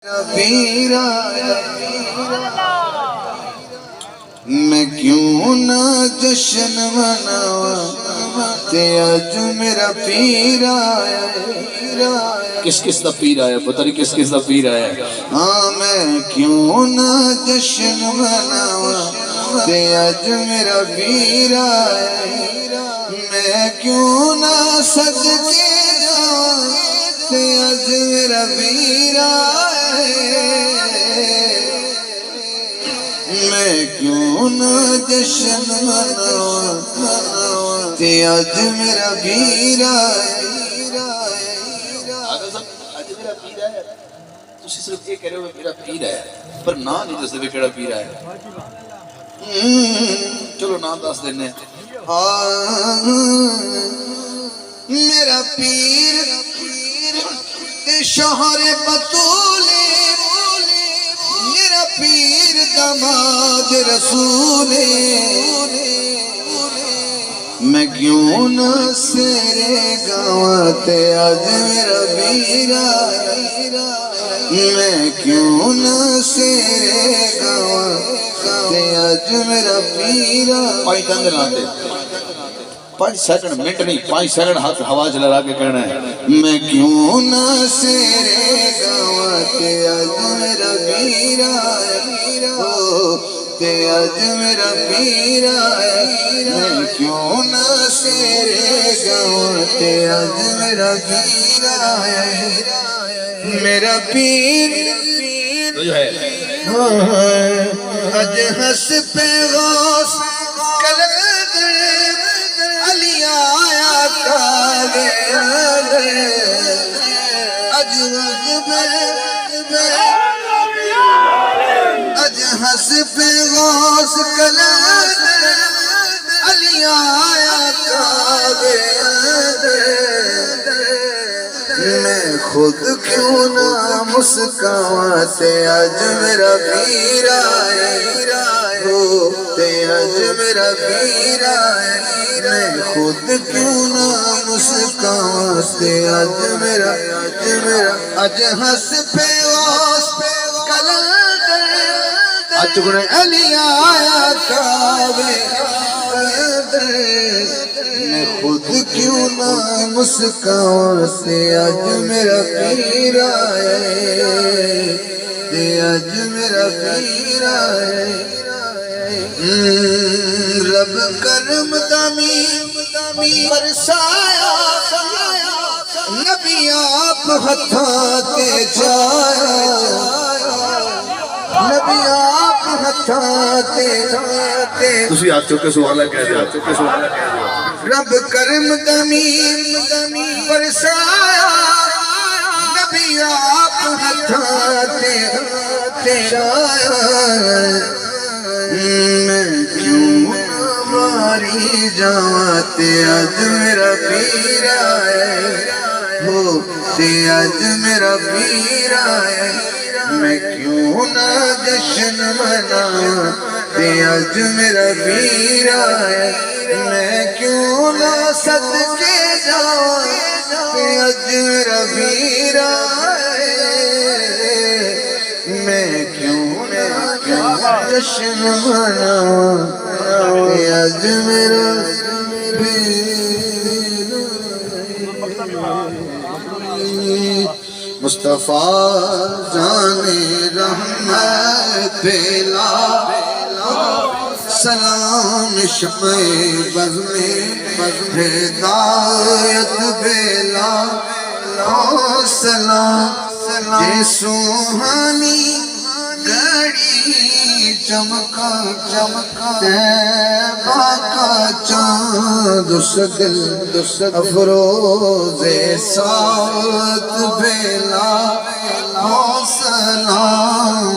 پیر آیا میں کیوں نہ جشن مناواں تے اج میرا پیر آیا کس کس دا پیر آیا پتہ نہیں کس کس دا پیر آیا ہاں میں کیوں نہ جشن مناواں تے اج میرا پیر آیا میں کیوں نہ صدقے جاواں تے اج میرا پیر آیا میں کیوں نہ جشن مناواں تے اج میرا پیر آیا اج میرا پیر آیا تسی صرف یہ کہہ رہے ہو میرا پیر آیا پر نام نہیں دس دے کیڑا پیر آیا چلو نام دس دینے میرا پیر شوہر بطولے میرا پیر داماد رسولے میں کیوں نہ سیرے گاواں تے اج میرا پیر آیا میں کیوں نہ سیرے گاواں تے اج میرا پیر آیا پانچ تندر آتے 5 سیکنڈ منٹ نہیں 5 سیکنڈ ہاتھ ہوا چلا کے کہنا ہے میں کیوں نہ سیرے گاواں تے اج میرا پیر آیا تے اج میرا پیر آیا میں کیوں نہ سیرے گاواں تے اج میرا پیر آیا میرا پیر جو ہے اج ہس پہ غوث کلندر علی آیا کعبے اج ہس پہ غوث کلندر علی آیا کعبے میں خود کیوں نہ مسکاواں تے اج میرا پیر آیا تے اج میرا پیر آیا میں خود کیوں نہ مسکاواں تے اج میرا اج ہس پہ غوث کلندر اج گنے علی آیا کعبے میں خود کیوں نہ مسکاواں تے اج میرا پیر آیا تے اج میرا پیر آیا رب کرم دامی برسایا نبی آپ ہتھاں تے جایا نبی آپ ہتھاں تے تسی ہاتھ چوکے سوال کہہ دیا رب کرم دامی برسایا نبی آپ ہتھاں تے جایا میں کیوں نہ ماری جاواں تے اج میرا پیر آیا تے اج میرا پیر آیا میں کیوں نہ جشن مناواں تے اج میرا پیر آیا میں کیوں نہ صدقے جاواں تے اج میرا پیر آیا میں کیوں نہ جشن مناواں تے اج میرا پیر مصطفیٰ جان رحمت بلا سلام شمع بزم ہدایت بلا سلام جے سوہانی گھڑی چمکا تیبہ کا چاند سدل افروز ساعت بلا سلام